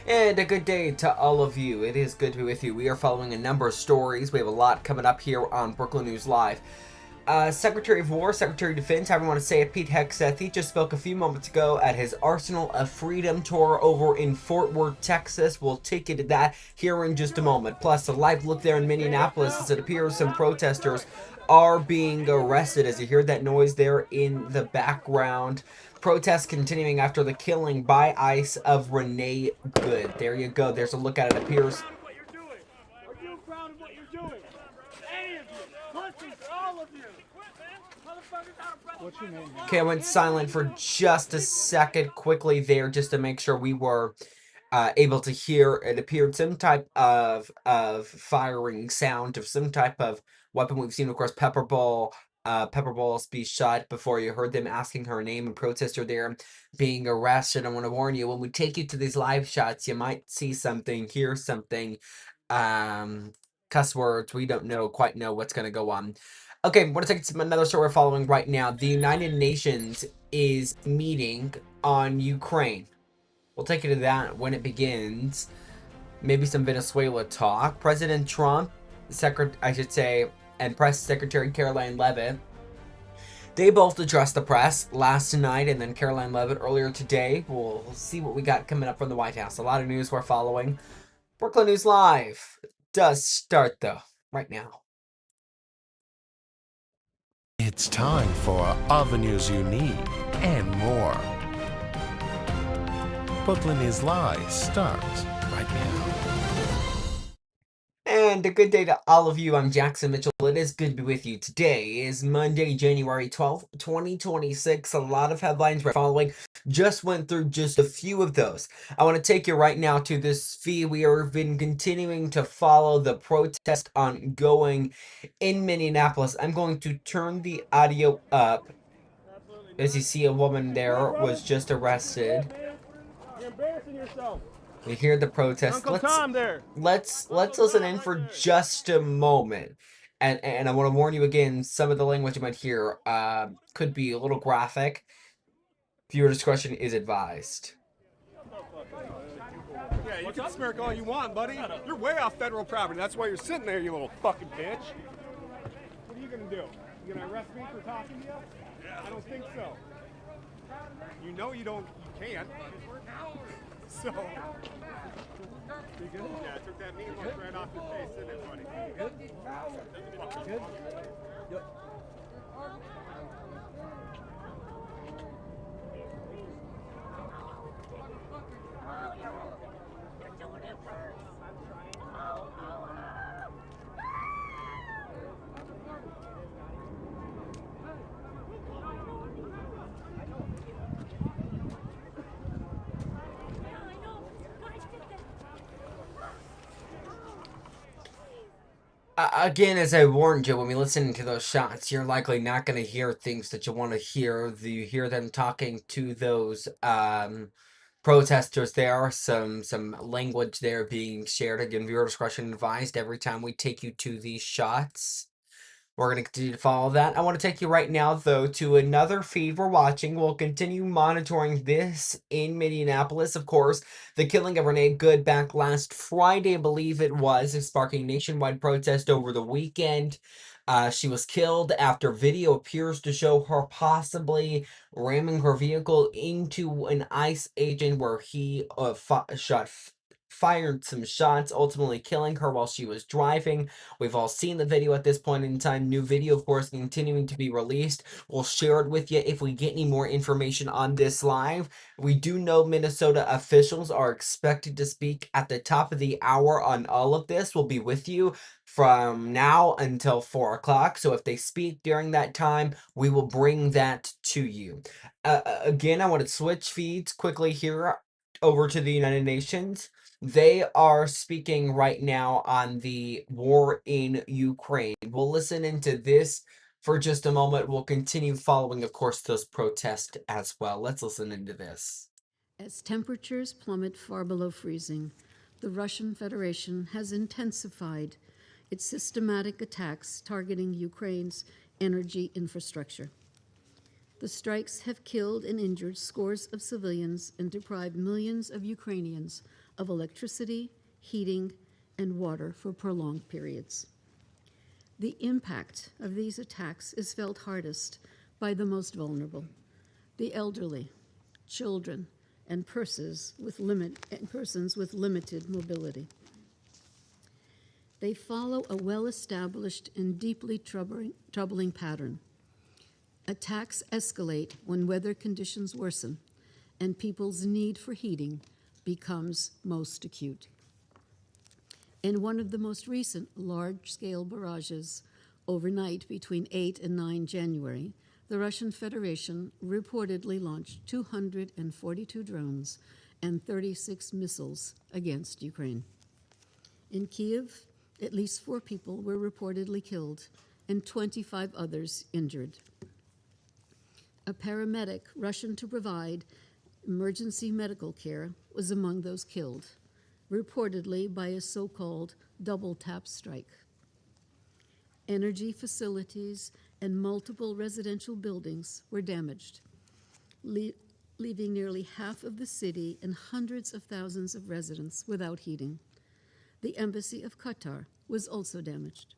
And a good day to all of you. It is good to be with you. We are following a number of stories. We have a lot coming up here on Brooklyn News Live. Secretary of War, Secretary of Defense, however you want to say it, Pete Hegseth, he just spoke a few moments ago at his Arsenal of Freedom tour over in Fort Worth, Texas. We'll take you to that here in just a moment. Plus, a live look there in Minneapolis as it appears some protesters are being arrested. As you hear that noise there in the background. Protests continuing after the killing by ICE of Renee Good. There you go. There's a look at it. Appears. Are you proud of what you're doing? Any of you? Pussies, all of you. What's your name? Okay, I went silent for just a second quickly there just to make sure we were able to hear. It appeared some type of firing sound of some type of weapon. We've seen, of course, pepper balls be shot before. You heard them asking her name, and protester there being arrested. I want to warn you, when we take you to these live shots, you might see something, hear something, um, cuss words. We don't quite know what's going to go on. Okay, I want to take another story we're following right now. The United Nations is meeting on Ukraine. We'll take you to that when it begins. Maybe some Venezuela talk. President Trump, and Press Secretary Caroline Leavitt, they both addressed the press last night, and then Caroline Leavitt earlier today. We'll see what we got coming up from the White House. A lot of news we're following. Brooklyn News Live does start, though, right now. It's time for all the news you need and more. Brooklyn News Live starts right now. And a good day to all of you. I'm Jackson Mitchell. It is good to be with you. Today is Monday, January 12th, 2026. A lot of headlines we're following. Just went through just a few of those. I want to take you right now to this feed. We have been continuing to follow the protest ongoing in Minneapolis. I'm going to turn the audio up. As you see, a woman there was just arrested. You're embarrassing yourself. We hear the protest. Uncle Tom there. Let's listen in for just a moment. And I want to warn you again, some of the language you might hear could be a little graphic. Viewer discretion is advised. Yeah, you can smirk all you want, buddy. You're way off federal property. That's why you're sitting there, you little fucking bitch. What are you gonna do? You gonna arrest me for talking to you? I don't think so. You know you can't. So. You good? Yeah, I took that mean look right off your face, didn't it, buddy? Good? Good? Yep. Again, as I warned you, when we listen to those shots, you're likely not going to hear things that you want to hear. You hear them talking to those protesters there. Some language there being shared. Again, viewer discretion advised every time we take you to these shots. We're going to continue to follow that. I want to take you right now, though, to another feed we're watching. We'll continue monitoring this in Minneapolis. Of course, the killing of Renee Good back last Friday, I believe it was, is sparking nationwide protest over the weekend. She was killed after video appears to show her possibly ramming her vehicle into an ICE agent where he fired some shots, ultimately killing her while she was driving. We've all seen the video at this point in time. New video, of course, continuing to be released. We'll share it with you if we get any more information on this live. We do know Minnesota officials are expected to speak at the top of the hour on all of this. We'll be with you from now until 4 o'clock. So if they speak during that time, we will bring that to you. Again, I want to switch feeds quickly here over to the United Nations. They are speaking right now on the war in Ukraine. We'll listen into this for just a moment. We'll continue following, of course, those protests as well. Let's listen into this. As temperatures plummet far below freezing, the Russian Federation has intensified its systematic attacks targeting Ukraine's energy infrastructure. The strikes have killed and injured scores of civilians and deprived millions of Ukrainians of electricity, heating, and water for prolonged periods. The impact of these attacks is felt hardest by the most vulnerable, the elderly, children, and persons with limited mobility. They follow a well-established and deeply troubling pattern. Attacks escalate when weather conditions worsen and people's need for heating becomes most acute. In one of the most recent large-scale barrages overnight between 8 and 9 January, the Russian Federation reportedly launched 242 drones and 36 missiles against Ukraine. In Kiev, at least 4 people were reportedly killed and 25 others injured. A paramedic rushing to provide emergency medical care was among those killed, reportedly by a so-called double-tap strike. Energy facilities and multiple residential buildings were damaged, leaving nearly half of the city and hundreds of thousands of residents without heating. The embassy of Qatar was also damaged.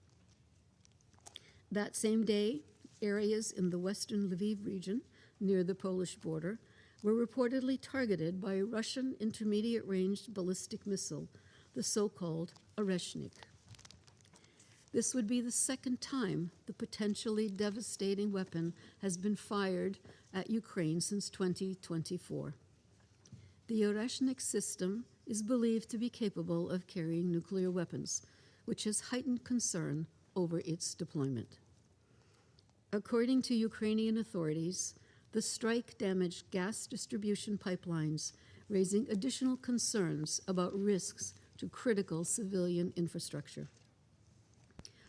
That same day, areas in the western Lviv region near the Polish border were reportedly targeted by a Russian intermediate-range ballistic missile, the so-called Oreshnik. This would be the second time the potentially devastating weapon has been fired at Ukraine since 2024. The Oreshnik system is believed to be capable of carrying nuclear weapons, which has heightened concern over its deployment. According to Ukrainian authorities, the strike damaged gas distribution pipelines, raising additional concerns about risks to critical civilian infrastructure.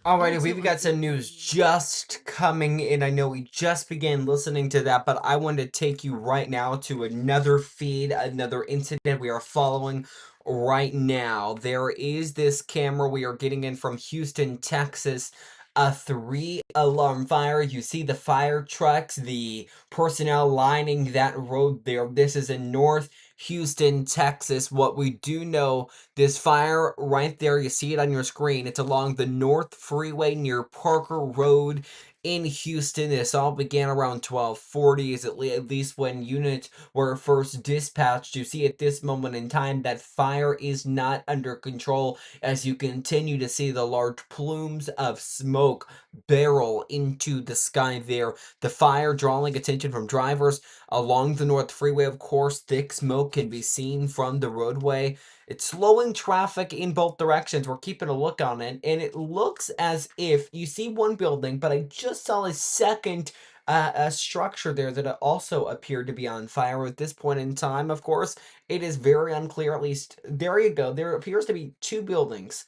Alrighty, we've got some news just coming in. I know we just began listening to that, but I want to take you right now to another feed, another incident we are following right now. There is this camera we are getting in from Houston, Texas. A 3-alarm fire. You see the fire trucks, the personnel lining that road there. This is in North Houston, Texas. What we do know, this fire right there, you see it on your screen. It's along the North Freeway near Parker Road in Houston. This all began around 12:40, is at least when units were first dispatched. You see at this moment in time that fire is not under control as you continue to see the large plumes of smoke barrel into the sky there. The fire drawing attention from drivers along the North Freeway. Of course, thick smoke can be seen from the roadway. It's slowing traffic in both directions. We're keeping a look on it, and it looks as if you see one building, but I just saw a second a structure there that also appeared to be on fire at this point in time. Of course, it is very unclear, at least. There you go. There appears to be 2 buildings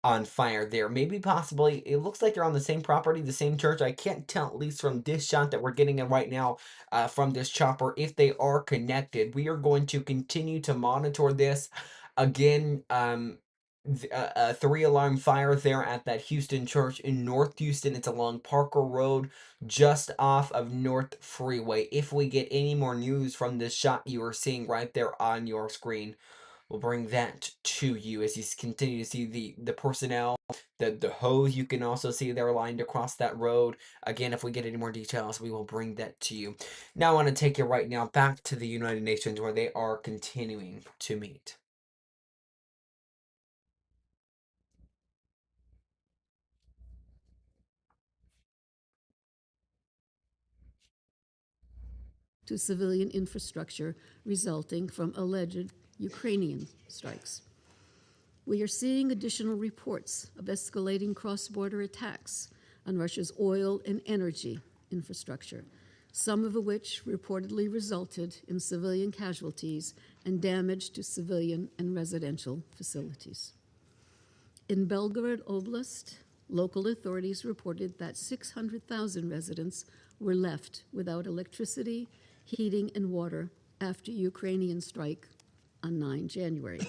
on fire there. Maybe possibly, it looks like they're on the same property, the same church. I can't tell, at least from this shot that we're getting in right now from this chopper, if they are connected. We are going to continue to monitor this. Again, a 3-alarm fire there at that Houston church in North Houston. It's along Parker Road, just off of North Freeway. If we get any more news from this shot you are seeing right there on your screen, we'll bring that to you as you continue to see the personnel, the hose you can also see there lined across that road. Again, if we get any more details, we will bring that to you. Now I want to take you right now back to the United Nations where they are continuing to meet. To civilian infrastructure resulting from alleged Ukrainian strikes. We are seeing additional reports of escalating cross-border attacks on Russia's oil and energy infrastructure, some of which reportedly resulted in civilian casualties and damage to civilian and residential facilities. In Belgorod Oblast, local authorities reported that 600,000 residents were left without electricity, heating, and water after Ukrainian strike on 9 January.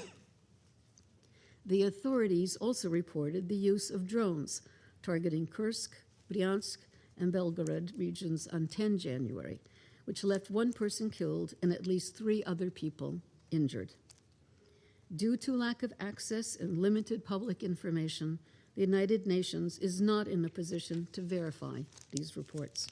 The authorities also reported the use of drones targeting Kursk, Bryansk, and Belgorod regions on 10 January, which left 1 person killed and at least 3 other people injured. Due to lack of access and limited public information, the United Nations is not in a position to verify these reports.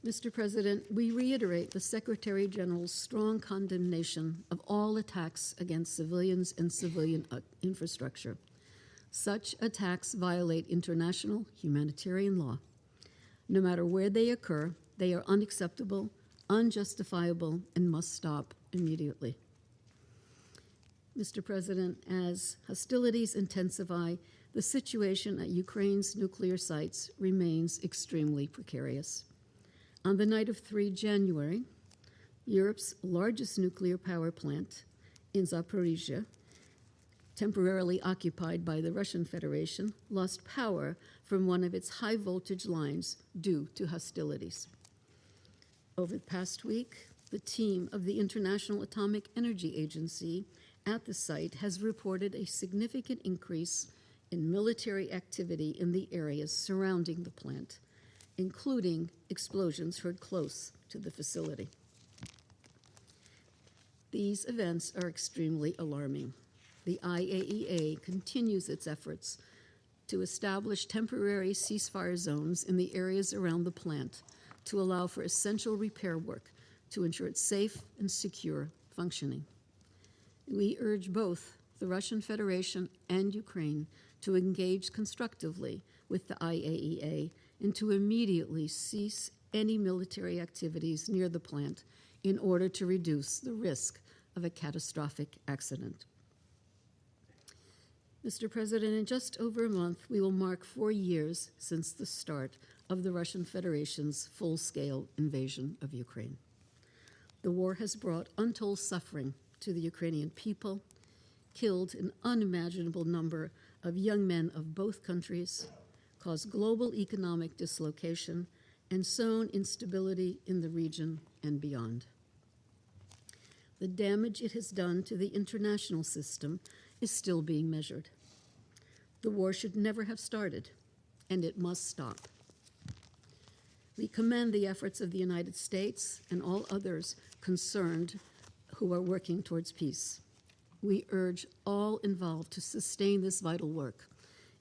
Mr. President, we reiterate the Secretary General's strong condemnation of all attacks against civilians and civilian infrastructure. Such attacks violate international humanitarian law. No matter where they occur, they are unacceptable, unjustifiable, and must stop immediately. Mr. President, as hostilities intensify, the situation at Ukraine's nuclear sites remains extremely precarious. On the night of 3 January, Europe's largest nuclear power plant in Zaporizhia, temporarily occupied by the Russian Federation, lost power from one of its high-voltage lines due to hostilities. Over the past week, the team of the International Atomic Energy Agency at the site has reported a significant increase in military activity in the areas surrounding the plant, including explosions heard close to the facility. These events are extremely alarming. The IAEA continues its efforts to establish temporary ceasefire zones in the areas around the plant to allow for essential repair work to ensure its safe and secure functioning. We urge both the Russian Federation and Ukraine to engage constructively with the IAEA and to immediately cease any military activities near the plant in order to reduce the risk of a catastrophic accident. Mr. President, in just over a month, we will mark 4 years since the start of the Russian Federation's full-scale invasion of Ukraine. The war has brought untold suffering to the Ukrainian people, killed an unimaginable number of young men of both countries, caused global economic dislocation, and sown instability in the region and beyond. The damage it has done to the international system is still being measured. The war should never have started, and it must stop. We commend the efforts of the United States and all others concerned who are working towards peace. We urge all involved to sustain this vital work,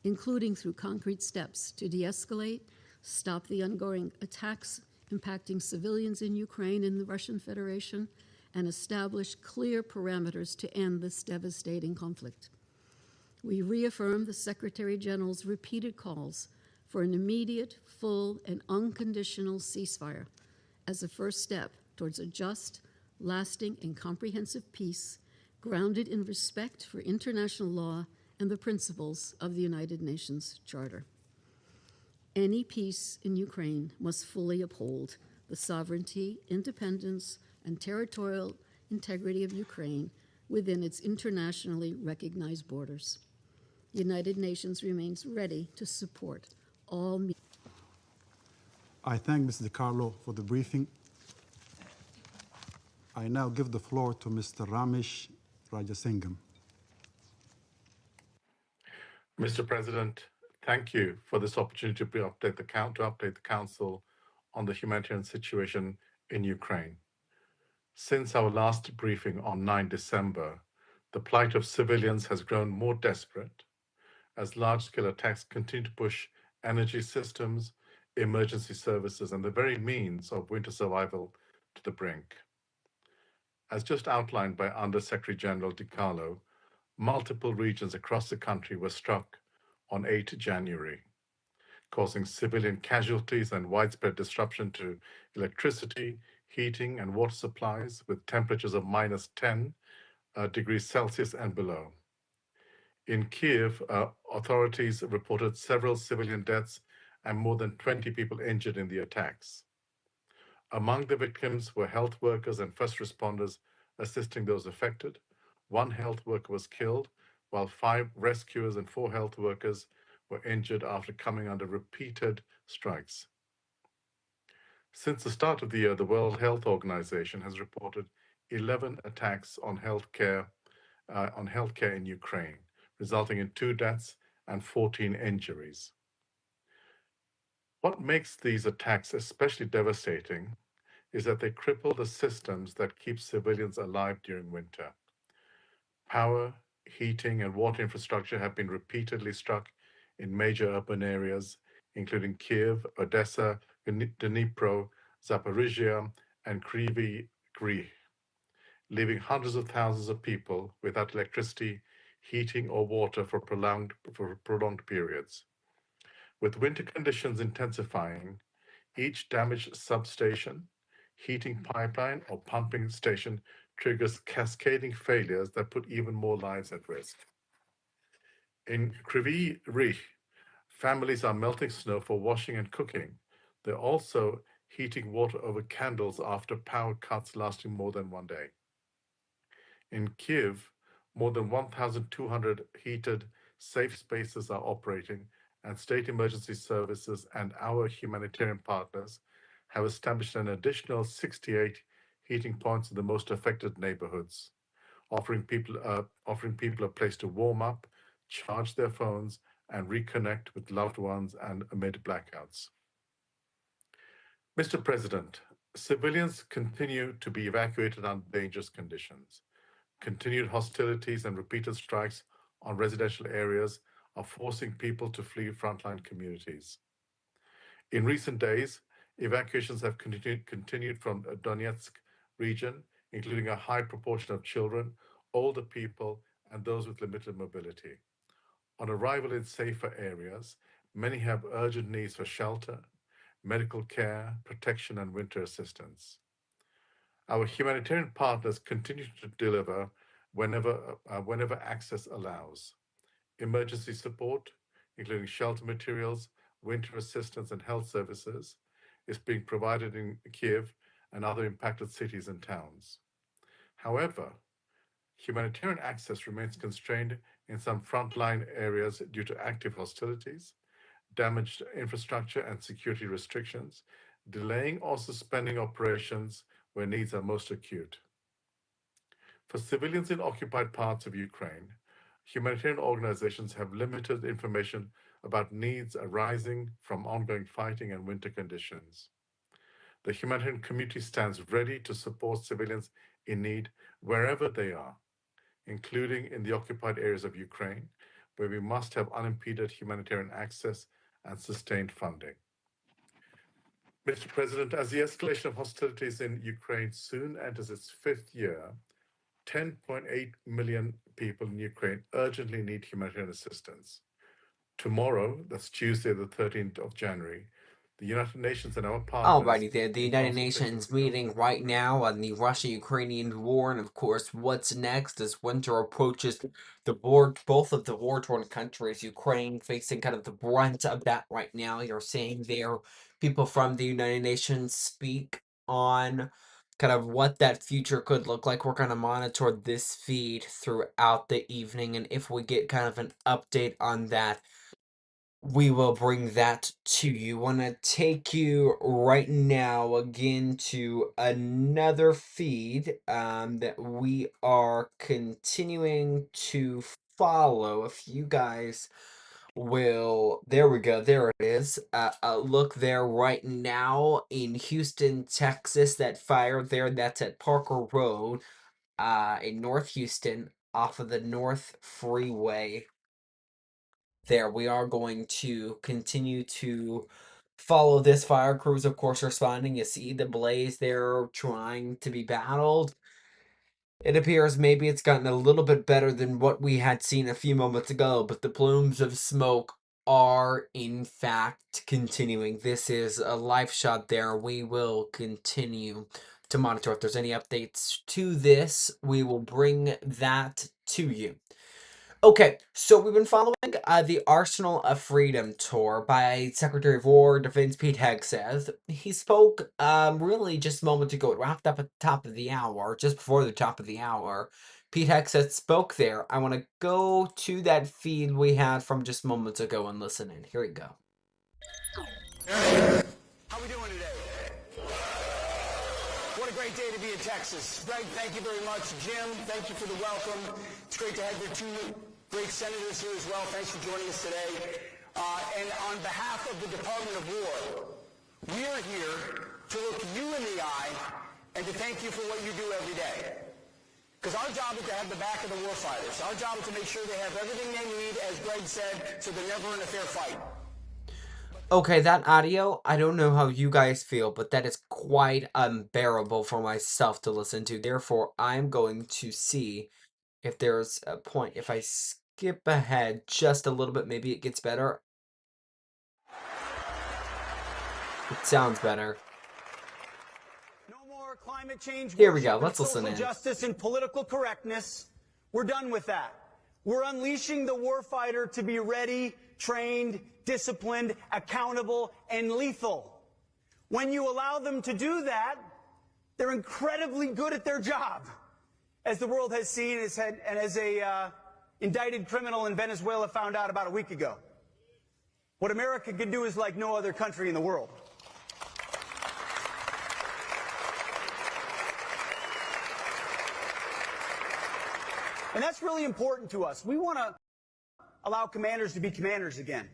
including through concrete steps to de-escalate, stop the ongoing attacks impacting civilians in Ukraine and the Russian Federation, and establish clear parameters to end this devastating conflict. We reaffirm the Secretary General's repeated calls for an immediate, full, and unconditional ceasefire as a first step towards a just, lasting, and comprehensive peace grounded in respect for international law and the principles of the United Nations Charter. Any peace in Ukraine must fully uphold the sovereignty, independence, and territorial integrity of Ukraine within its internationally recognized borders. The United Nations remains ready to support all. I thank Mr. DiCarlo for the briefing. I now give the floor to Mr. Ramesh Rajasingham. Mr. President, thank you for this opportunity to update the Council on the humanitarian situation in Ukraine. Since our last briefing on 9 December, the plight of civilians has grown more desperate as large-scale attacks continue to push energy systems, emergency services, and the very means of winter survival to the brink. As just outlined by Under-Secretary General DiCarlo, multiple regions across the country were struck on 8 January, causing civilian casualties and widespread disruption to electricity, heating, and water supplies with temperatures of minus 10 degrees Celsius and below. In Kiev, authorities reported several civilian deaths and more than 20 people injured in the attacks. Among the victims were health workers and first responders assisting those affected. 1 health worker was killed, while 5 rescuers and 4 health workers were injured after coming under repeated strikes. Since the start of the year, the World Health Organization has reported 11 attacks on healthcare in Ukraine, resulting in 2 deaths and 14 injuries. What makes these attacks especially devastating is that they cripple the systems that keep civilians alive during winter. Power, heating, and water infrastructure have been repeatedly struck in major urban areas, including Kiev, Odessa, Dnipro, Zaporizhia, and Kryvyi Rih, leaving hundreds of thousands of people without electricity, heating, or water for prolonged periods. With winter conditions intensifying, each damaged substation, heating pipeline, or pumping station triggers cascading failures that put even more lives at risk. In Kryvyi Rih, families are melting snow for washing and cooking. They're also heating water over candles after power cuts lasting more than one day. In Kiev, more than 1,200 heated safe spaces are operating, and state emergency services and our humanitarian partners have established an additional 68 heating points in the most affected neighborhoods, offering people a place to warm up, charge their phones, and reconnect with loved ones and amid blackouts. Mr. President, civilians continue to be evacuated under dangerous conditions. Continued hostilities and repeated strikes on residential areas are forcing people to flee frontline communities. In recent days, evacuations have continued from the Donetsk region, including a high proportion of children, older people, and those with limited mobility. On arrival in safer areas, many have urgent needs for shelter, medical care, protection, and winter assistance. Our humanitarian partners continue to deliver whenever access allows. Emergency support, including shelter materials, winter assistance, and health services, is being provided in Kiev and other impacted cities and towns. However, humanitarian access remains constrained in some frontline areas due to active hostilities, damaged infrastructure, and security restrictions, delaying or suspending operations where needs are most acute. For civilians in occupied parts of Ukraine, humanitarian organizations have limited information about needs arising from ongoing fighting and winter conditions. The humanitarian community stands ready to support civilians in need wherever they are, including in the occupied areas of Ukraine, where we must have unimpeded humanitarian access and sustained funding. Mr. President, as the escalation of hostilities in Ukraine soon enters its fifth year, 10.8 million people in Ukraine urgently need humanitarian assistance. Tomorrow, that's Tuesday, the 13th of January, the United Nations and our partners, Alrighty there, the in United consultation Nations with the meeting government right now on the Russia-Ukrainian war, and of course, what's next as winter approaches both of the war-torn countries, Ukraine facing kind of the brunt of that right now. You're seeing there people from the United Nations speak on kind of what that future could look like. We're going to monitor this feed throughout the evening, and if we get kind of an update on that, we will bring that to you. Want to take you right now again to another feed that we are continuing to follow. If you guys will, there we go, there it is. Look there right now in Houston, Texas. That fire there, that's at Parker Road in North Houston off of the North Freeway. There, we are going to continue to follow this. Fire crews, of course, responding. You see the blaze there trying to be battled. It appears maybe it's gotten a little bit better than what we had seen a few moments ago, but the plumes of smoke are in fact continuing. This is a live shot there. We will continue to monitor. If there's any updates to this, we will bring that to you. Okay, so we've been following the Arsenal of Freedom tour by Secretary of War Defense Pete Hegseth. He spoke really just moments ago. It wrapped up at the top of the hour, just before the top of the hour. Pete Hegseth spoke there. I want to go to that feed we had from just moments ago and listen in. Here we go. How we doing today? What a great day to be in Texas. Greg, thank you very much. Jim, thank you for the welcome. It's great to have your two great senators here as well. Thanks for joining us today. And on behalf of the Department of War, we are here to look you in the eye and to thank you for what you do every day. Because our job is to have the back of the warfighters. Our job is to make sure they have everything they need, as Greg said, so they're never in a fair fight. Okay, that audio, I don't know how you guys feel, but that is quite unbearable for myself to listen to. Therefore, I'm going to see if there's a point. If I skip ahead just a little bit, maybe it gets better. It sounds better. No more climate change. Here we go. Let's listen in. Social justice and political correctness. We're done with that. We're unleashing the warfighter to be ready, trained, disciplined, accountable, and lethal. When you allow them to do that, they're incredibly good at their job, as the world has seen and as a indicted criminal in Venezuela found out about a week ago. What America can do is like no other country in the world. And that's really important to us. We want to allow commanders to be commanders again,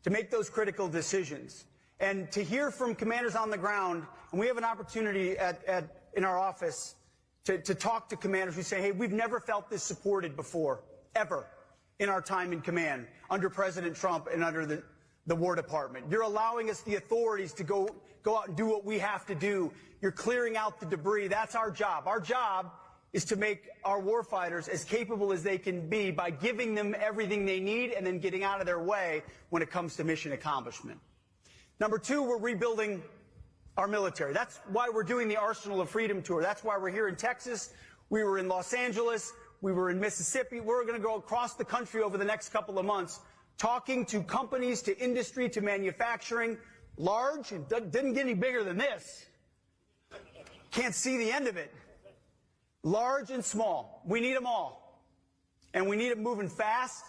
to make those critical decisions, and to hear from commanders on the ground. And we have an opportunity in our office to talk to commanders who say, hey, we've never felt this supported before, ever, in our time in command, under President Trump and under the War Department. You're allowing us the authorities to go out and do what we have to do. You're clearing out the debris. That's our job. Our job is to make our warfighters as capable as they can be by giving them everything they need and then getting out of their way when it comes to mission accomplishment. Number two, we're rebuilding our military. That's why we're doing the Arsenal of Freedom tour. That's why we're here in Texas. We were in Los Angeles. We were in Mississippi. We're going to go across the country over the next couple of months, talking to companies, to industry, to manufacturing, large, and didn't get any bigger than this. Can't see the end of it. Large and small. We need them all. And we need them moving fast,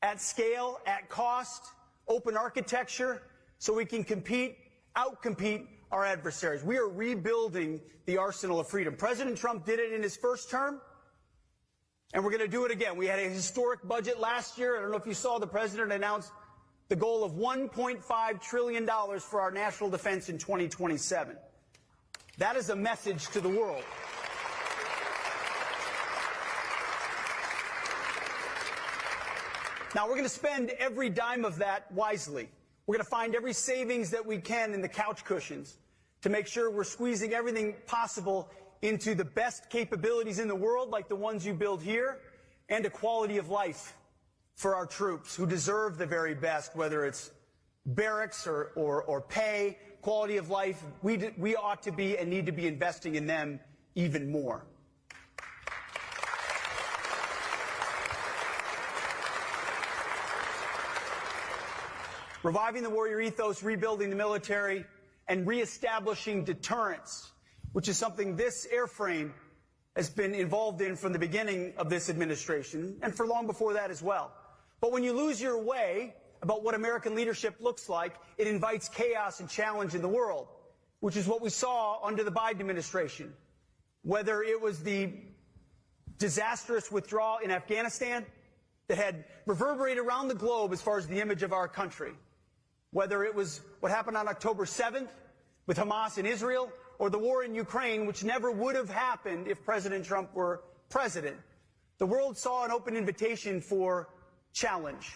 at scale, at cost, open architecture, so we can outcompete our adversaries. We are rebuilding the Arsenal of Freedom. President Trump did it in his first term, and we're going to do it again. We had a historic budget last year. I don't know if you saw the president announced the goal of $1.5 trillion for our national defense in 2027. That is a message to the world. Now, we're going to spend every dime of that wisely. We're going to find every savings that we can in the couch cushions to make sure we're squeezing everything possible into the best capabilities in the world, like the ones you build here, and a quality of life for our troops who deserve the very best, whether it's barracks or pay, quality of life. We ought to be and need to be investing in them even more. Reviving the warrior ethos, rebuilding the military, and reestablishing deterrence, which is something this airframe has been involved in from the beginning of this administration, and for long before that as well. But when you lose your way about what American leadership looks like, it invites chaos and challenge in the world, which is what we saw under the Biden administration. Whether it was the disastrous withdrawal in Afghanistan that had reverberated around the globe as far as the image of our country, whether it was what happened on October 7th with Hamas in Israel, or the war in Ukraine, which never would have happened if President Trump were president. The world saw an open invitation for challenge.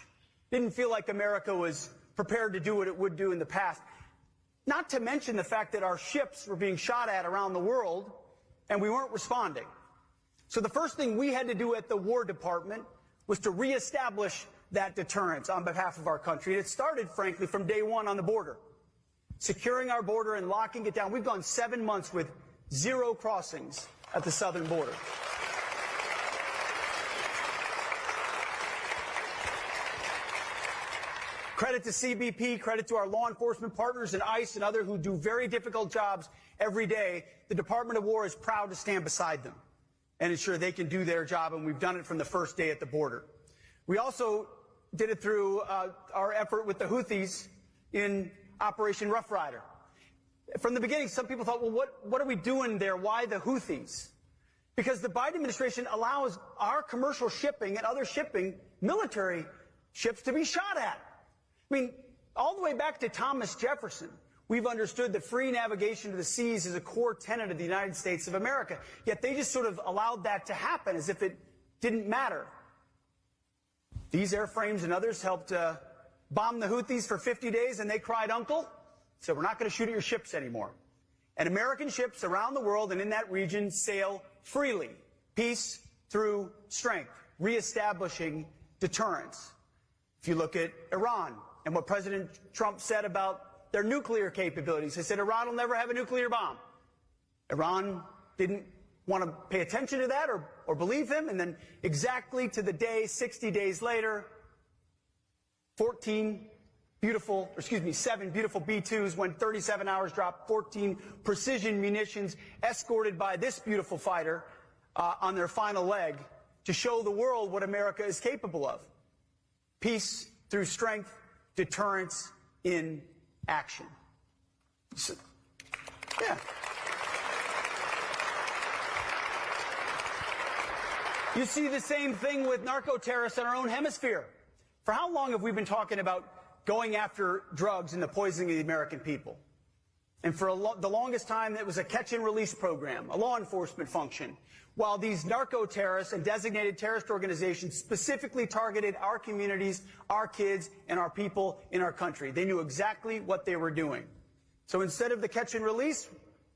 Didn't feel like America was prepared to do what it would do in the past. Not to mention the fact that our ships were being shot at around the world, and we weren't responding. So the first thing we had to do at the War Department was to reestablish that deterrence on behalf of our country. And it started, frankly, from day one on the border. Securing our border and locking it down. We've gone 7 months with 0 crossings at the southern border. Credit to CBP, credit to our law enforcement partners and ICE and others who do very difficult jobs every day. The Department of War is proud to stand beside them and ensure they can do their job, and we've done it from the first day at the border. We also did it through our effort with the Houthis in Operation Rough Rider. From the beginning, some people thought, well, what are we doing there? Why the Houthis? Because the Biden administration allows our commercial shipping and other shipping, military ships, to be shot at. I mean, all the way back to Thomas Jefferson, we've understood that free navigation to the seas is a core tenet of the United States of America. Yet they just sort of allowed that to happen as if it didn't matter. These airframes and others helped bomb the Houthis for 50 days, and they cried uncle, so we're not going to shoot at your ships anymore. And American ships around the world and in that region sail freely, peace through strength, reestablishing deterrence. If you look at Iran and what President Trump said about their nuclear capabilities, he said Iran will never have a nuclear bomb. Iran didn't want to pay attention to that or believe him, and then exactly to the day, 60 days later, 7 beautiful B-2s went 37 hours, dropped 14 precision munitions, escorted by this beautiful fighter on their final leg to show the world what America is capable of. Peace through strength, deterrence in action. So, yeah. You see the same thing with narco-terrorists in our own hemisphere. For how long have we been talking about going after drugs and the poisoning of the American people? And for the longest time, it was a catch-and-release program, a law enforcement function, while these narco-terrorists and designated terrorist organizations specifically targeted our communities, our kids, and our people in our country. They knew exactly what they were doing. So instead of the catch-and-release,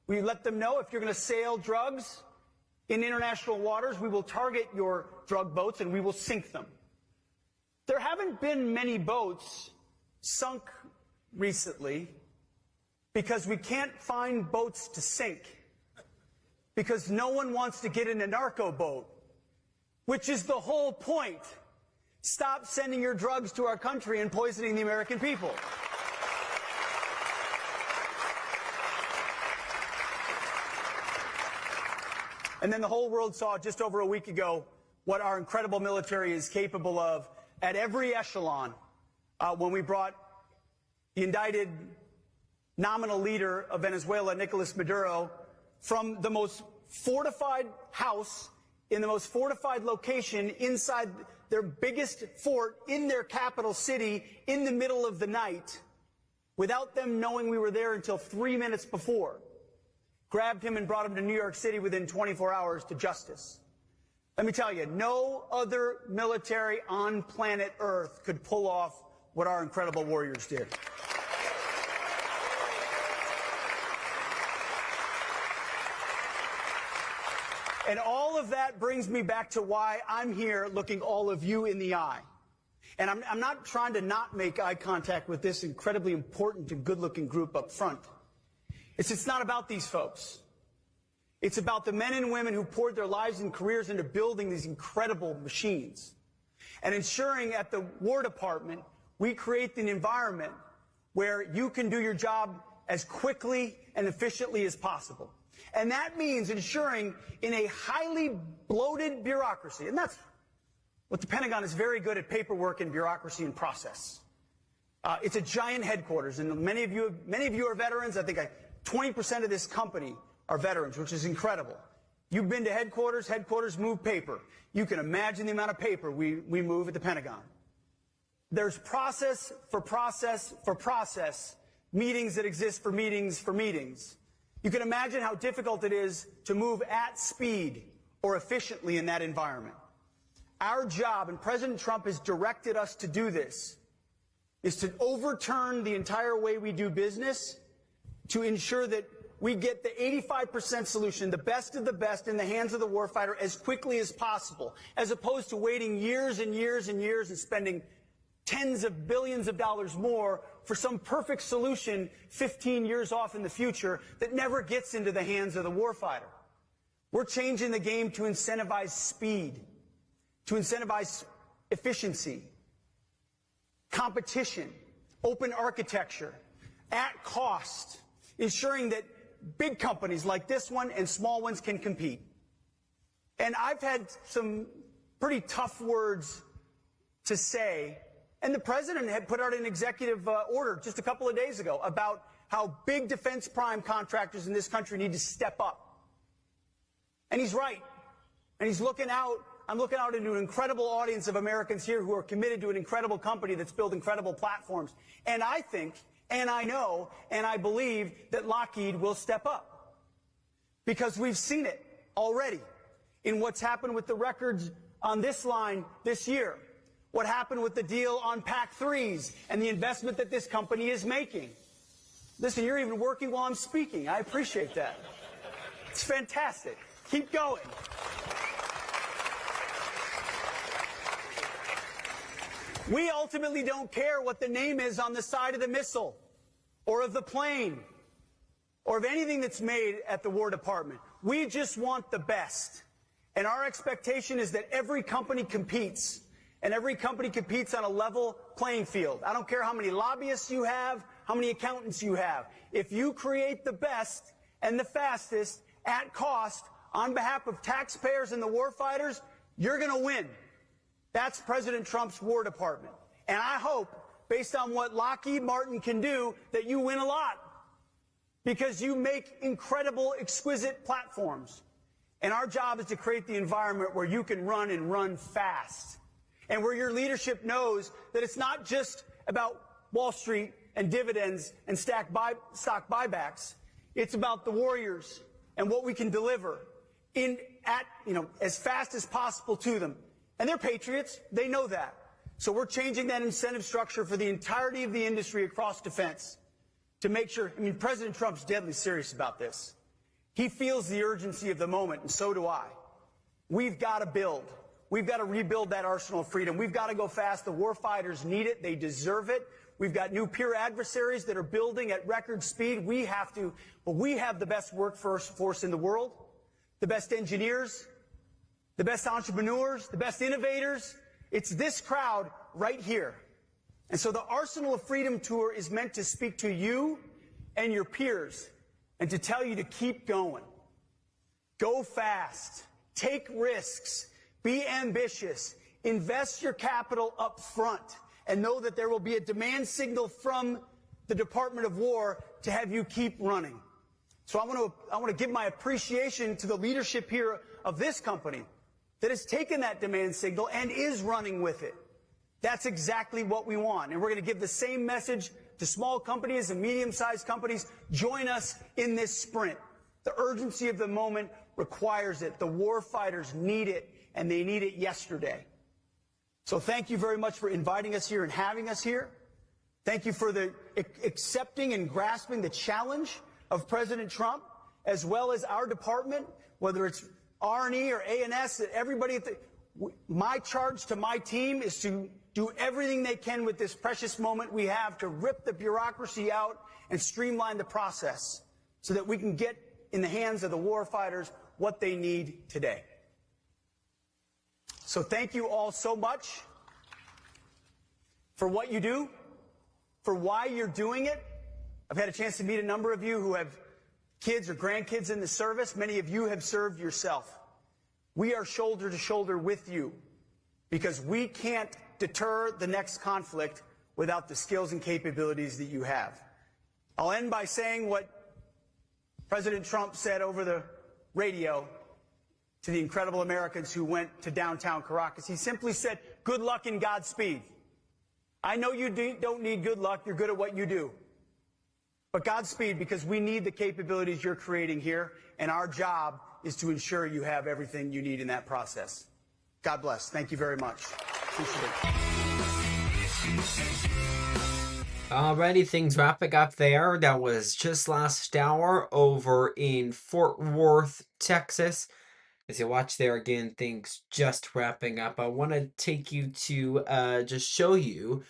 we let them know if you're going to sail drugs in international waters, we will target your drug boats and we will sink them. There haven't been many boats sunk recently because we can't find boats to sink, because no one wants to get in a narco boat, which is the whole point. Stop sending your drugs to our country and poisoning the American people. And then the whole world saw just over a week ago what our incredible military is capable of at every echelon when we brought the indicted nominal leader of Venezuela, Nicolas Maduro, from the most fortified house in the most fortified location inside their biggest fort in their capital city in the middle of the night without them knowing we were there until 3 minutes before. Grabbed him and brought him to New York City within 24 hours to justice. Let me tell you, no other military on planet Earth could pull off what our incredible warriors did. And all of that brings me back to why I'm here looking all of you in the eye. And I'm not trying to not make eye contact with this incredibly important and good-looking group up front. It's not about these folks. It's about the men and women who poured their lives and careers into building these incredible machines and ensuring at the War Department we create an environment where you can do your job as quickly and efficiently as possible. And that means ensuring in a highly bloated bureaucracy, and that's what the Pentagon is very good at: paperwork and bureaucracy and process. It's a giant headquarters, and many of you are veterans. I think 20% of this company are veterans, which is incredible. You've been to headquarters. Headquarters move paper. You can imagine the amount of paper we move at the Pentagon. There's process for process for process, meetings that exist for meetings for meetings. You can imagine how difficult it is to move at speed or efficiently in that environment. Our job, and President Trump has directed us to do this, is to overturn the entire way we do business to ensure that we get the 85% solution, the best of the best, in the hands of the warfighter as quickly as possible, as opposed to waiting years and years and years and spending tens of billions of dollars more for some perfect solution 15 years off in the future that never gets into the hands of the warfighter. We're changing the game to incentivize speed, to incentivize efficiency, competition, open architecture, at cost, ensuring that big companies like this one and small ones can compete. And I've had some pretty tough words to say, and the president had put out an executive order just a couple of days ago about how big defense prime contractors in this country need to step up. And he's right. And he's looking out. I'm looking out into an incredible audience of Americans here who are committed to an incredible company that's built incredible platforms. And I think And I know and I believe that Lockheed will step up, because we've seen it already in what's happened with the records on this line this year, what happened with the deal on PAC-3s and the investment that this company is making. Listen, you're even working while I'm speaking. I appreciate that. It's fantastic. Keep going. We ultimately don't care what the name is on the side of the missile or of the plane or of anything that's made at the War Department. We just want the best. And our expectation is that every company competes, and every company competes on a level playing field. I don't care how many lobbyists you have, how many accountants you have. If you create the best and the fastest at cost on behalf of taxpayers and the warfighters, you're going to win. That's President Trump's War Department. And I hope, based on what Lockheed Martin can do, that you win a lot, because you make incredible, exquisite platforms. And our job is to create the environment where you can run and run fast, and where your leadership knows that it's not just about Wall Street and dividends and stock buybacks. It's about the warriors and what we can deliver as fast as possible to them. And they're patriots. They know that. So we're changing that incentive structure for the entirety of the industry across defense to make sure. I mean, President Trump's deadly serious about this. He feels the urgency of the moment, and so do I. We've got to build. We've got to rebuild that arsenal of freedom. We've got to go fast. The warfighters need it. They deserve it. We've got new peer adversaries that are building at record speed. We have to, but we have the best workforce in the world, the best engineers, the best entrepreneurs, the best innovators. It's this crowd right here. And so the Arsenal of Freedom Tour is meant to speak to you and your peers and to tell you to keep going. Go fast. Take risks. Be ambitious. Invest your capital up front, and know that there will be a demand signal from the Department of War to have you keep running. So I want to give my appreciation to the leadership here of this company that has taken that demand signal and is running with it. That's exactly what we want. And we're going to give the same message to small companies and medium-sized companies. Join us in this sprint. The urgency of the moment requires it. The war fighters need it, and they need it yesterday. So thank you very much for inviting us here and having us here. Thank you for the accepting and grasping the challenge of President Trump, as well as our department, whether it's R&E or A&S, everybody. My charge to my team is to do everything they can with this precious moment we have to rip the bureaucracy out and streamline the process so that we can get in the hands of the war fighters what they need today. So thank you all so much for what you do, for why you're doing it. I've had a chance to meet a number of you who have kids or grandkids in the service. Many of you have served yourself. We are shoulder to shoulder with you, because we can't deter the next conflict without the skills and capabilities that you have. I'll end by saying what President Trump said over the radio to the incredible Americans who went to downtown Caracas. He simply said, "Good luck and Godspeed." I know you don't need good luck. You're good at what you do. But Godspeed, because we need the capabilities you're creating here, and our job is to ensure you have everything you need in that process. God bless. Thank you very much. Appreciate it. Alrighty, things wrapping up there. That was just last hour over in Fort Worth, Texas. As you watch there again, things just wrapping up. I want to take you to just show you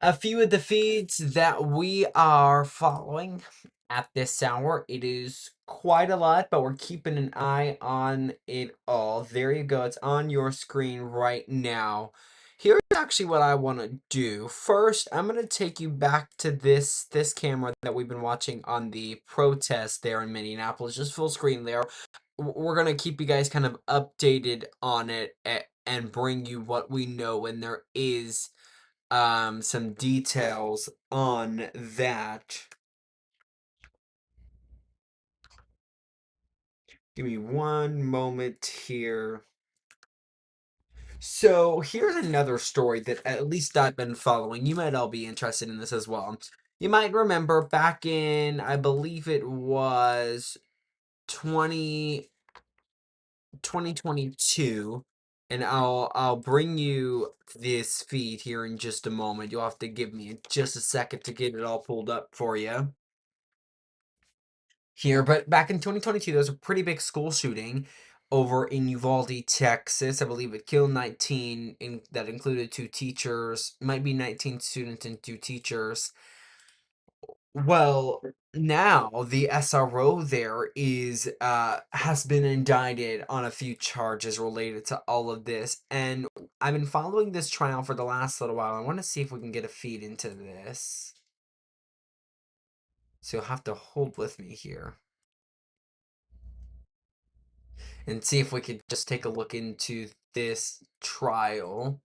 a few of the feeds that we are following at this hour. It is quite a lot, but we're keeping an eye on it all. There you go. It's on your screen right now. Here's actually what I want to do. First, I'm going to take you back to this camera that we've been watching on the protest there in Minneapolis. Just full screen there. We're going to keep you guys kind of updated on it and bring you what we know when there is some details on that. Give me one moment here. So here's another story that at least I've been following. You might all be interested in this as well. You might remember back in, I believe it was 2022, and I'll bring you this feed here in just a moment. You'll have to give me just a second to get it all pulled up for you here. But back in 2022, there was a pretty big school shooting over in Uvalde, Texas. I believe it killed 19, that included 2 teachers, might be 19 students and 2 teachers. Well, now the SRO there is has been indicted on a few charges related to all of this, and I've been following this trial for the last little while. I want to see if we can get a feed into this. So you'll have to hold with me here and see if we could just take a look into this trial.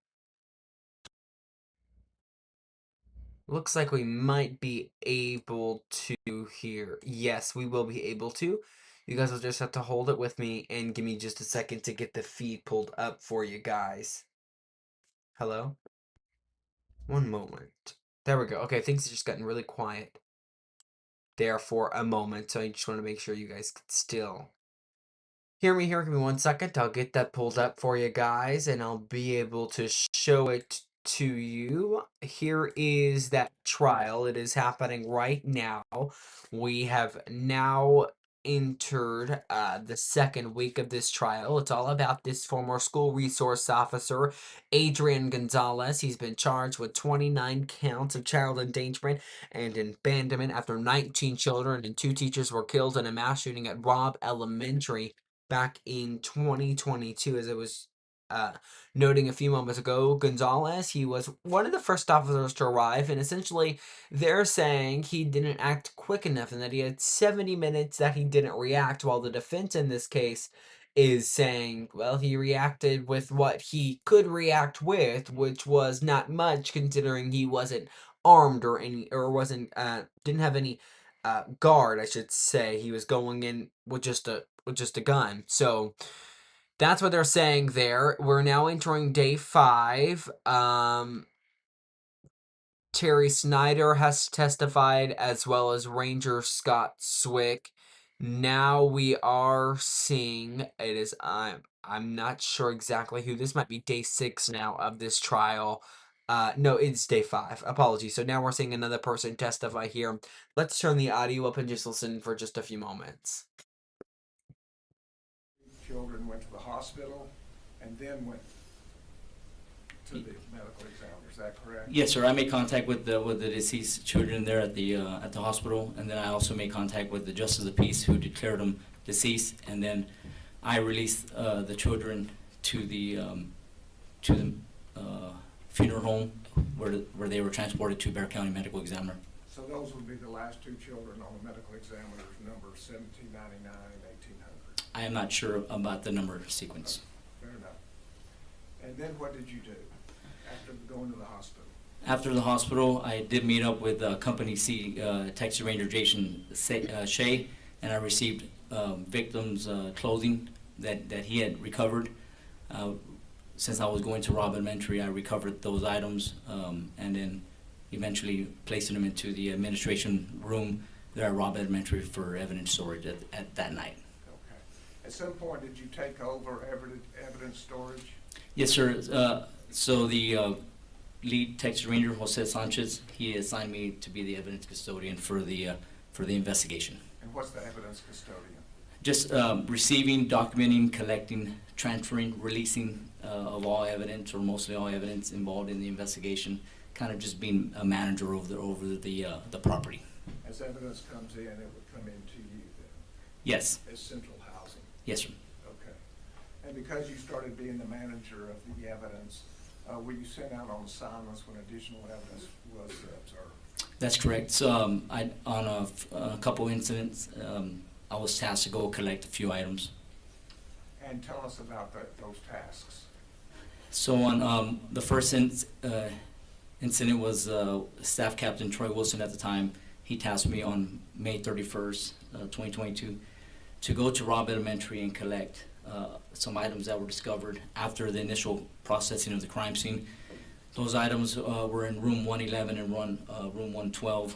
Looks like we might be able to here. Yes, we will be able to. You guys will just have to hold it with me and give me just a second to get the feed pulled up for you guys. Hello? One moment. There we go. Okay, things have just gotten really quiet there for a moment, so I just want to make sure you guys can still hear me here. Give me 1 second. I'll get that pulled up for you guys, and I'll be able to show it to you. Here is that trial. It is happening right now. We have now entered the second week of this trial. It's all about this former school resource officer, Adrian Gonzalez. He's been charged with 29 counts of child endangerment and abandonment after 19 children and 2 teachers were killed in a mass shooting at Robb Elementary back in 2022. As I was noting a few moments ago, Gonzalez, he was one of the first officers to arrive, and essentially they're saying he didn't act quick enough and that he had 70 minutes that he didn't react, while the defense in this case is saying, well, he reacted with what he could react with, which was not much considering he wasn't armed or wasn't didn't have any guard, I should say. He was going in with just a gun. So that's what they're saying there. We're now entering day 5. Terry Snyder has testified, as well as Ranger Scott Swick. Now we are seeing it is I'm not sure exactly who. This might be day 6 now of this trial. No, it's day 5. Apologies. So now we're seeing another person testify here. Let's turn the audio up and just listen for just a few moments. Children went to the hospital and then went to the medical examiner. Is that correct? Yes, sir. I made contact with the deceased children there at the hospital, and then I also made contact with the justice of peace who declared them deceased, and then I released the children to the funeral home where they were transported to Bear County Medical Examiner. So those would be the last 2 children on the medical examiner's number 1799 and 1800. I am not sure about the number sequence. Fair enough. And then what did you do after going to the hospital? After the hospital, I did meet up with Company C, Texas Ranger Jason Shea, and I received victims' clothing that he had recovered. Since I was going to Robb Elementary, I recovered those items and then eventually placing them into the administration room there at Robb Elementary for evidence storage at that night. Okay. At some point, did you take over evidence storage? Yes, sir. So the lead Texas Ranger, Jose Sanchez, he assigned me to be the evidence custodian for the investigation. And what's the evidence custodian? Just receiving, documenting, collecting, transferring, releasing of all evidence or mostly all evidence involved in the investigation. Kind of just being a manager over the property. As evidence comes in, it would come into you then? Yes. As central housing? Yes, sir. Okay. And because you started being the manager of the evidence, were you sent out on assignments when additional evidence was observed? That's correct. So on a couple incidents, I was tasked to go collect a few items. And tell us about those tasks. So on the first incident was Staff Captain Troy Wilson at the time. He tasked me on May 31st, 2022, to go to Robb Elementary and collect some items that were discovered after the initial processing of the crime scene. Those items were in room 111 and room 112.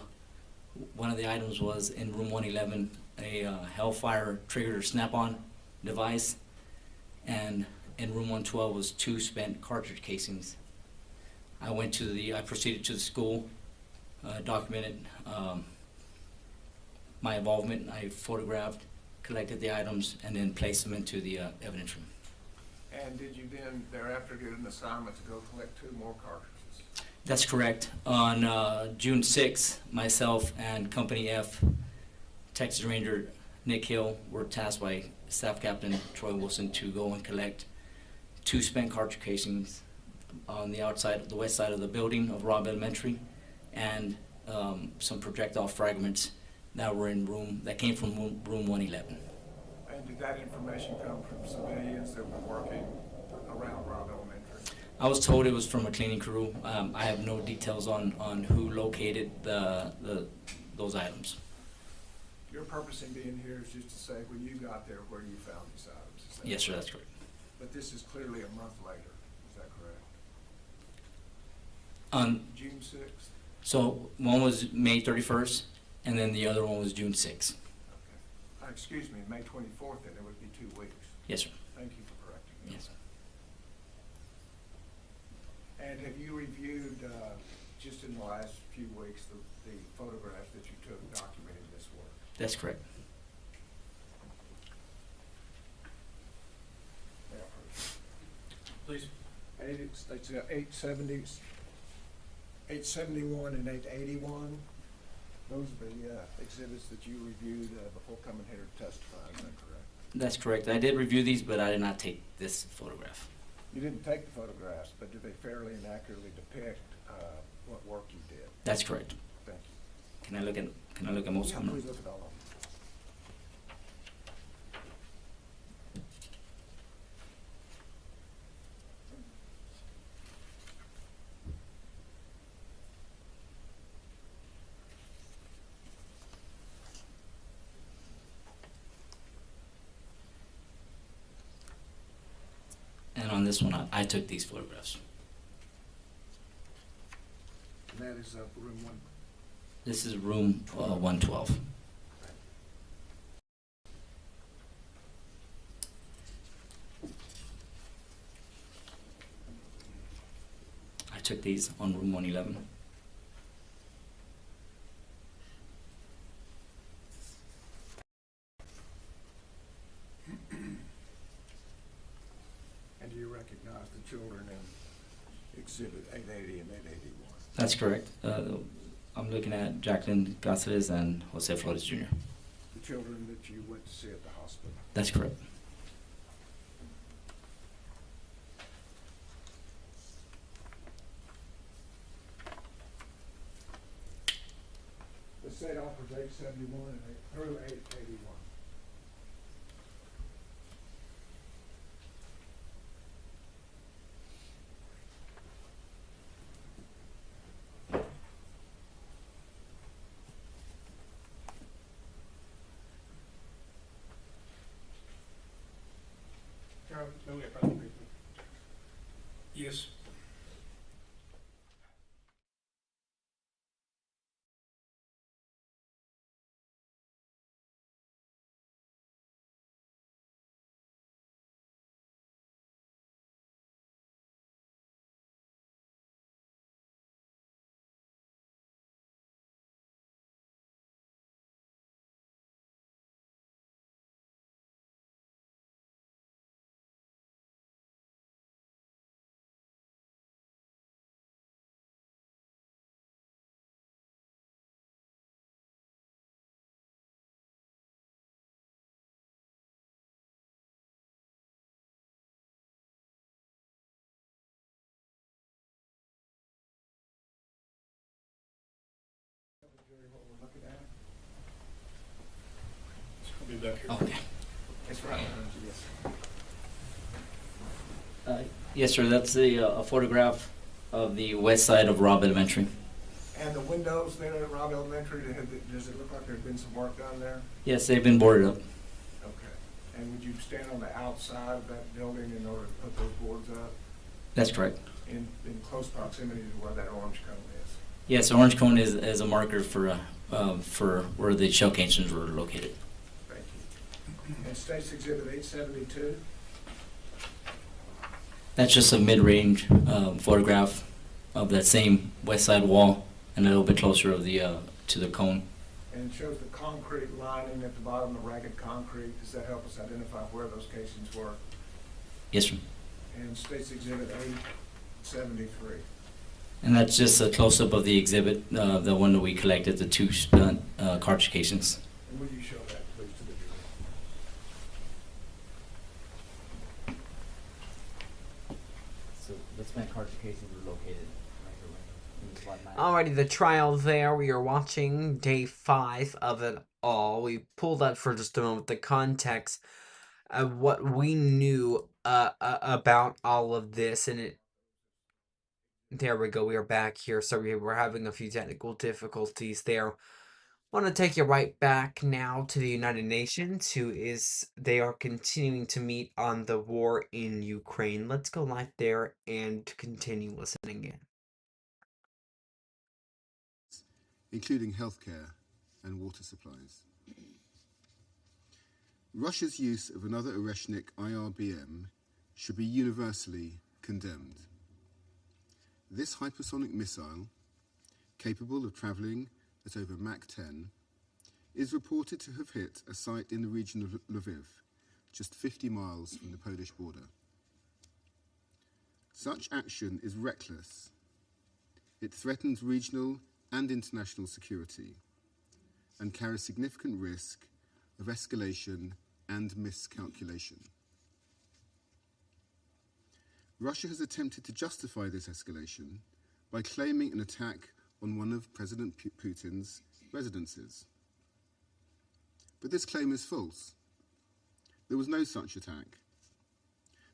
One of the items was in room 111, a Hellfire trigger snap-on device, and in room 112 was 2 spent cartridge casings. I proceeded to the school, documented my involvement. I photographed, collected the items, and then placed them into the evidence room. And did you then thereafter get an assignment to go collect 2 more cartridges? That's correct. On June 6th, myself and Company F, Texas Ranger Nick Hill, were tasked by Staff Captain Troy Wilson to go and collect 2 spent cartridge casings on the outside, the west side of the building of Robb Elementary, and some projectile fragments that came from room 111. And did that information come from civilians that were working around Robb Elementary? I was told it was from a cleaning crew. I have no details on who located those items. Your purpose in being here is just to say when you got there where you found these items. Is that Yes, sir, correct? that's correct. But this is clearly a month later. Is that correct? June 6th? So one was May 31st, and then the other one was June 6th. Okay. Excuse me, May 24th, then it would be 2 weeks. Yes, sir. Thank you for correcting me. Yes. And have you reviewed, just in the last few weeks, the photographs that you took documenting this work? That's correct. May I approve? Please. 871 and 881. Those are the exhibits that you reviewed before coming here to testify, is that correct? That's correct. I did review these, but I did not take this photograph. You didn't take the photographs, but did they fairly and accurately depict what work you did? That's correct. Thank you. Can I look at most Yeah, of them? please look at all of them. And on this one, I took these photographs. And that is room 1. This is room 112. I took these on room 111. And do you recognize the children in Exhibit 880 and 881? That's correct. I'm looking at Jacqueline Gonzalez and Jose Flores Jr. The children that you went to see at the hospital? That's correct. The state offers 871 and through 881. Yes. What we're looking at? I'll be back here. Okay. It's right behind you, yes. Yes, sir. That's a photograph of the west side of Robb Elementary. And the windows there at Robb Elementary, does it look like there's been some work done there? Yes, they've been boarded up. Okay. And would you stand on the outside of that building in order to put those boards up That's correct. in close proximity to where that orange cone is? Yes, orange cone is a marker for for where the shell casings were located. Thank you. And State's Exhibit 872? That's just a mid-range photograph of that same west side wall and a little bit closer of the to the cone. And it shows the concrete lining at the bottom, the ragged concrete. Does that help us identify where those casings were? Yes, sir. And State's Exhibit 873? And that's just a close-up of the exhibit, the one that we collected, the two cartridge casings. And will you show that, please, to the jury? So that's when cartridge casings were located. Alrighty, the trial there. We are watching day 5 of it all. We pulled up for just a moment the context of what we knew about all of this, and there we go. We are back here. Sorry, we're having a few technical difficulties there. Want to take you right back now to the United Nations, they are continuing to meet on the war in Ukraine. Let's go live there and continue listening in. Including healthcare and water supplies. Russia's use of another Oreshnik IRBM should be universally condemned. This hypersonic missile, capable of travelling at over Mach 10, is reported to have hit a site in the region of Lviv, just 50 miles from the Polish border. Such action is reckless. It threatens regional and international security, and carries significant risk of escalation and miscalculation. Russia has attempted to justify this escalation by claiming an attack on one of President Putin's residences. But this claim is false. There was no such attack.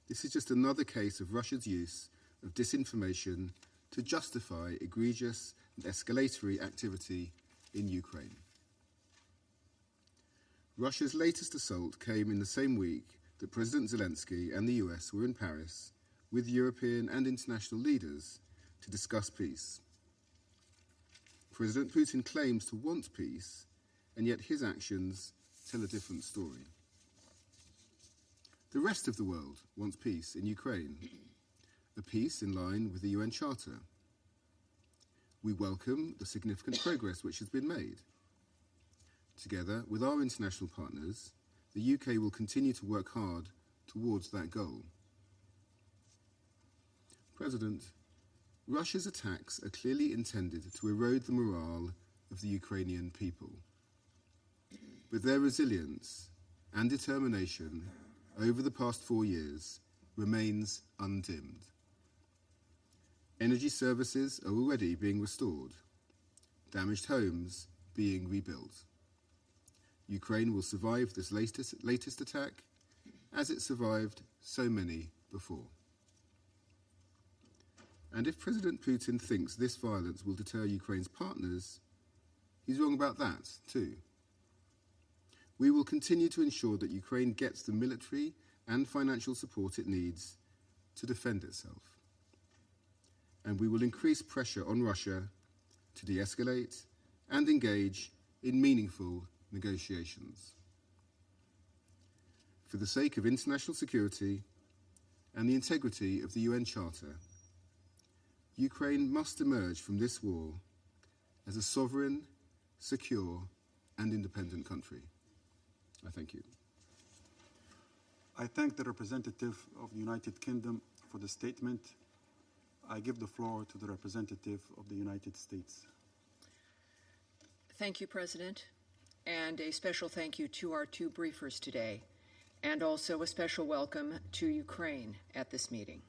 This is just another case of Russia's use of disinformation to justify egregious and escalatory activity in Ukraine. Russia's latest assault came in the same week that President Zelensky and the US were in Paris with European and international leaders to discuss peace. President Putin claims to want peace, and yet his actions tell a different story. The rest of the world wants peace in Ukraine, a peace in line with the UN Charter. We welcome the significant progress which has been made. Together with our international partners, the UK will continue to work hard towards that goal. President, Russia's attacks are clearly intended to erode the morale of the Ukrainian people. But their resilience and determination over the past 4 years remains undimmed. Energy services are already being restored, damaged homes being rebuilt. Ukraine will survive this latest attack as it survived so many before. And if President Putin thinks this violence will deter Ukraine's partners, he's wrong about that too. We will continue to ensure that Ukraine gets the military and financial support it needs to defend itself. And we will increase pressure on Russia to de-escalate and engage in meaningful negotiations. For the sake of international security and the integrity of the UN Charter, Ukraine must emerge from this war as a sovereign, secure, and independent country. I thank you. I thank the representative of the United Kingdom for the statement. I give the floor to the representative of the United States. Thank you, President, and a special thank you to our two briefers today, and also a special welcome to Ukraine at this meeting.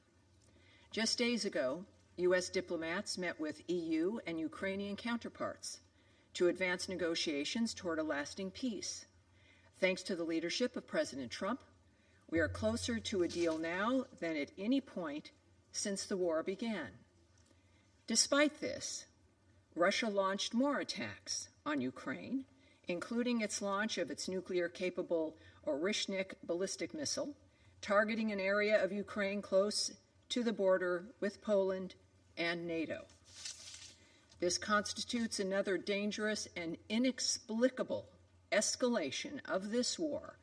Just days ago, U.S. diplomats met with EU and Ukrainian counterparts to advance negotiations toward a lasting peace. Thanks to the leadership of President Trump, we are closer to a deal now than at any point since the war began. Despite this, Russia launched more attacks on Ukraine, including its launch of its nuclear-capable Oreshnik ballistic missile, targeting an area of Ukraine close to the border with Poland and NATO. This constitutes another dangerous and inexplicable escalation of this war,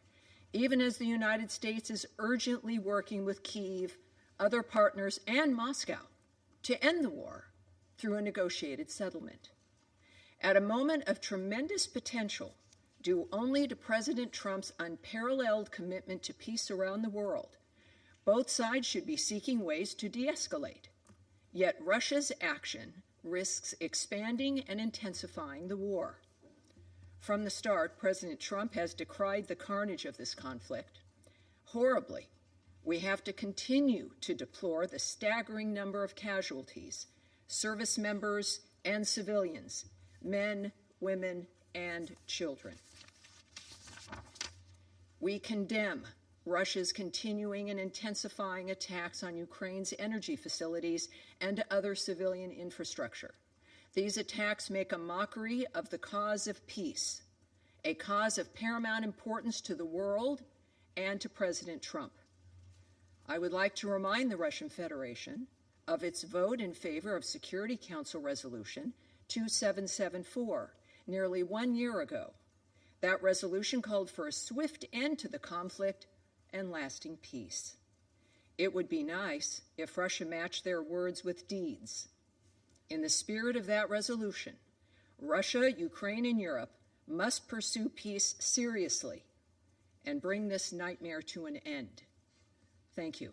even as the United States is urgently working with Kyiv, other partners, and Moscow to end the war through a negotiated settlement. At a moment of tremendous potential, due only to President Trump's unparalleled commitment to peace around the world, both sides should be seeking ways to de-escalate. Yet Russia's action risks expanding and intensifying the war. From the start, President Trump has decried the carnage of this conflict. Horribly, we have to continue to deplore the staggering number of casualties, service members and civilians, men, women, and children. We condemn Russia's continuing and intensifying attacks on Ukraine's energy facilities and other civilian infrastructure. These attacks make a mockery of the cause of peace, a cause of paramount importance to the world and to President Trump. I would like to remind the Russian Federation of its vote in favor of Security Council Resolution 2774 nearly 1 year ago. That resolution called for a swift end to the conflict and lasting peace. It would be nice if Russia matched their words with deeds. In the spirit of that resolution, Russia, Ukraine, and Europe must pursue peace seriously and bring this nightmare to an end. Thank you.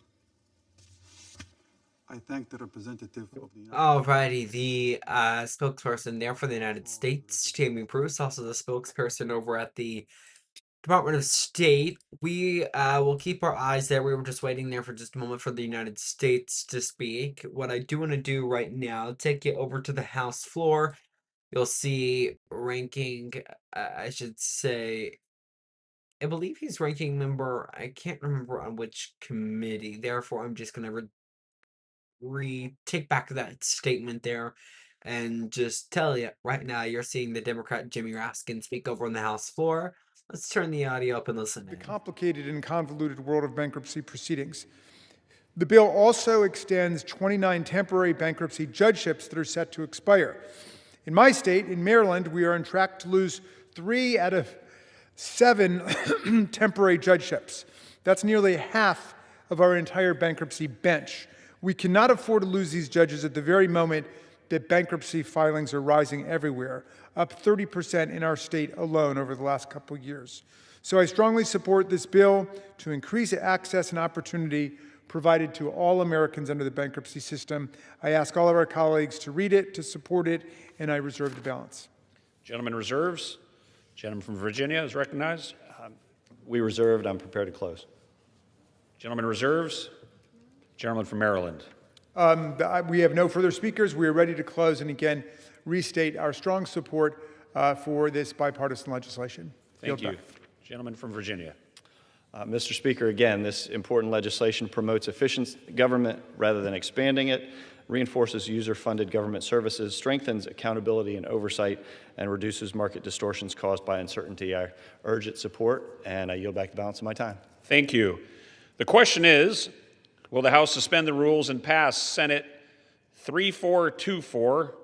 I thank the representative of the United Alrighty, the spokesperson there for the United States, Jamie Bruce, also the spokesperson over at the Department of State. We will keep our eyes there. We were just waiting there for just a moment for the United States to speak. What I do want to do right now, take you over to the House floor. You'll see ranking, I should say, I believe he's ranking member, I can't remember on which committee. Therefore, I'm just going to take back that statement there and just tell you right now you're seeing the Democrat Jimmy Raskin speak over on the House floor. Let's turn the audio up and listen. The complicated and convoluted world of bankruptcy proceedings. The bill also extends 29 temporary bankruptcy judgeships that are set to expire. In my state, in Maryland, we are on track to lose 3 out of 7 temporary judgeships. That's nearly half of our entire bankruptcy bench. We cannot afford to lose these judges at the very moment that bankruptcy filings are rising everywhere, up 30% in our state alone over the last couple of years. So I strongly support this bill to increase access and opportunity provided to all Americans under the bankruptcy system. I ask all of our colleagues to read it, to support it, and I reserve the balance. Gentleman reserves. Gentleman from Virginia is recognized. We reserved. I'm prepared to close. Gentleman reserves. Gentleman from Maryland. We have no further speakers. We are ready to close and again restate our strong support for this bipartisan legislation. Thank you. Gentleman from Virginia. Mr. Speaker, again, this important legislation promotes efficient government rather than expanding it, reinforces user-funded government services, strengthens accountability and oversight, and reduces market distortions caused by uncertainty. I urge its support, and I yield back the balance of my time. Thank you. The question is, will the House suspend the rules and pass Senate 3424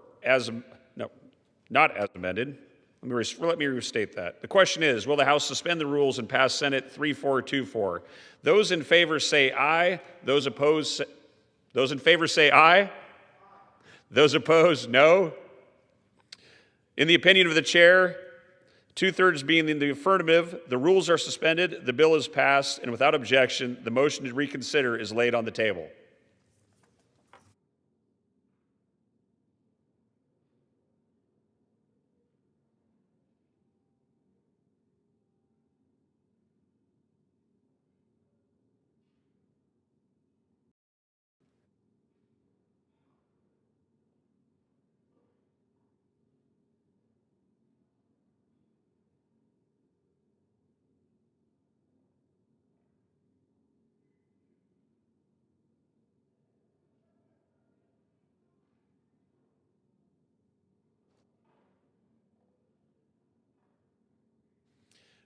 not as amended? Let me restate that. The question is, will the House suspend the rules and pass Senate 3424? Those in favor say aye. Those in favor say aye. Those opposed, no. In the opinion of the chair, 2/3 being in the affirmative, the rules are suspended, the bill is passed, and without objection, the motion to reconsider is laid on the table.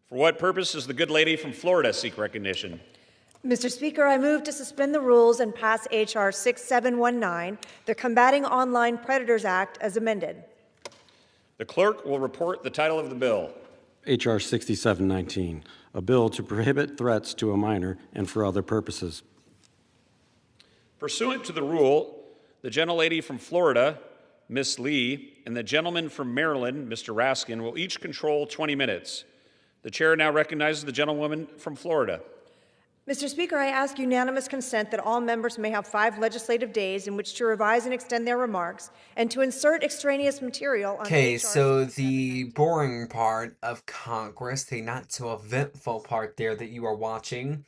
For what purpose does the good lady from Florida seek recognition? Mr. Speaker, I move to suspend the rules and pass H.R. 6719, the Combating Online Predators Act, as amended. The clerk will report the title of the bill. H.R. 6719, a bill to prohibit threats to a minor and for other purposes. Pursuant to the rule, the gentlelady from Florida, Ms. Lee, and the gentleman from Maryland, Mr. Raskin, will each control 20 minutes. The chair now recognizes the gentlewoman from Florida. Mr. Speaker, I ask unanimous consent that all members may have 5 legislative days in which to revise and extend their remarks and to insert extraneous material on Okay, HR so the boring part of Congress, the not so eventful part there that you are watching,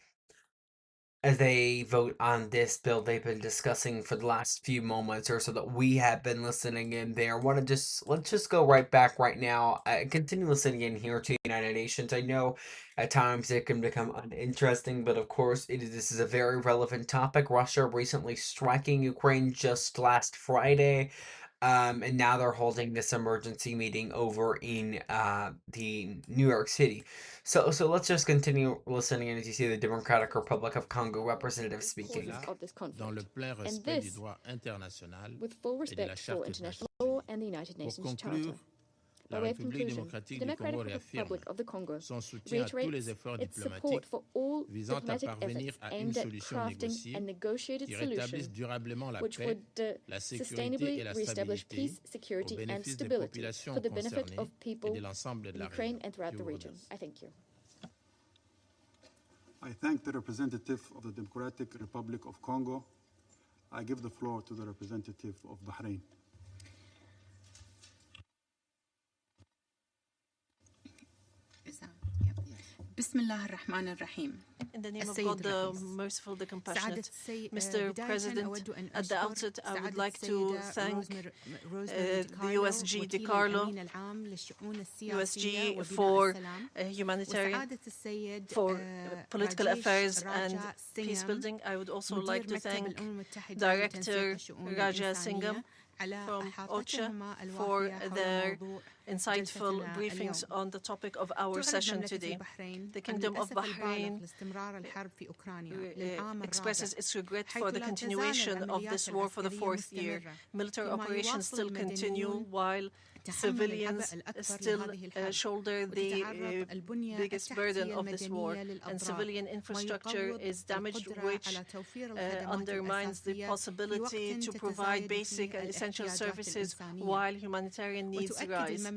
as they vote on this bill they've been discussing for the last few moments or so that we have been listening in there. Let's just go right back right now. Continue listening in here to the United Nations. I know at times it can become uninteresting, but of course this is a very relevant topic. Russia recently striking Ukraine just last Friday. And now they're holding this emergency meeting over in the New York City. So let's just continue listening as you see the Democratic Republic of Congo representative speaking. Of this conflict, and this with full respect for international law and the United Nations Charter. By way of conclusion, the Democratic Republic of the Congo reiterates its support for all diplomatic efforts aimed at crafting a negotiated solution which would sustainably reestablish peace, security, and stability for the benefit of people in Ukraine and throughout the region. I thank you. I thank the representative of the Democratic Republic of Congo. I give the floor to the representative of Bahrain. In the name of God, the merciful, the compassionate. Mr. President, at the outset, I would like to thank the USG DiCarlo, USG for humanitarian, for political affairs and peace building. I would also like to thank Director Raja Singham from OCHA for their insightful briefings on the topic of our session today. The Kingdom of Bahrain expresses its regret for the continuation of this war for the 4th year. Military operations still continue while civilians still shoulder the biggest burden of this war, and civilian infrastructure is damaged, which undermines the possibility to provide basic and essential services while humanitarian needs rise.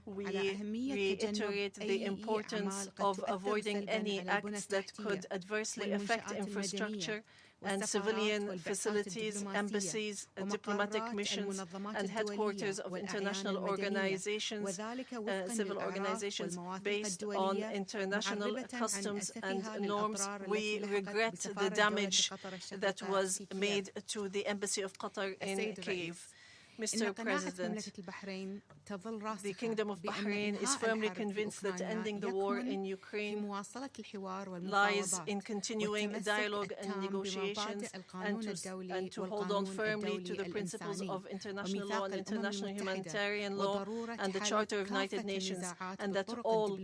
We reiterate the importance of avoiding any acts that could adversely affect infrastructure and civilian facilities, embassies, diplomatic missions, and headquarters of international organizations, civil organizations based on international customs and norms. We regret the damage that was made to the Embassy of Qatar in Kyiv. Mr. President, the Kingdom of Bahrain is firmly convinced that ending the war in Ukraine lies in continuing dialogue and negotiations and to hold on firmly to the principles of international law and international humanitarian law and the Charter of United Nations, and that all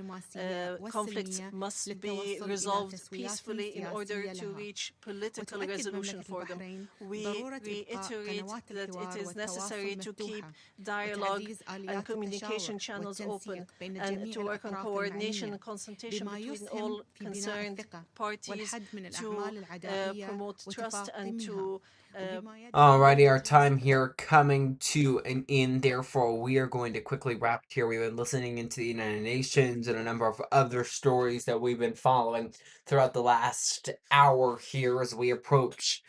conflicts must be resolved peacefully in order to reach political resolution for them. We reiterate that it is necessary to keep dialogue and communication channels open and to work on coordination and consultation between all concerned parties to promote trust and to Alrighty, our time here coming to an end. Therefore, we are going to quickly wrap here. We've been listening into the United Nations and a number of other stories that we've been following throughout the last hour here as we approach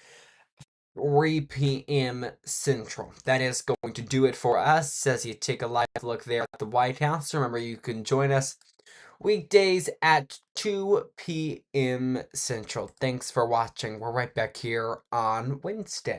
3 p.m. Central. That is going to do it for us as you take a live look there at the White House. Remember, you can join us weekdays at 2 p.m. Central. Thanks for watching. We're right back here on Wednesday.